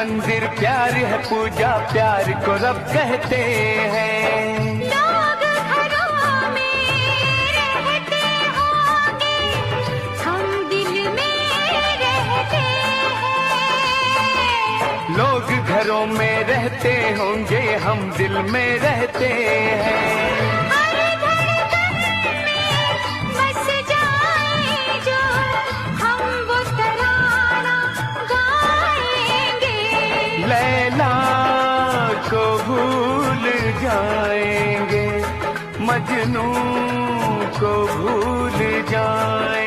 मंदिर प्यार है, पूजा प्यार को रब कहते हैं। लोग घरों में रहते होंगे, हम दिल में रहते हैं। लोग घरों में रहते होंगे, हम दिल में रहते हैं। लैला को भूल जाएंगे, मजनू को भूल जाएंगे।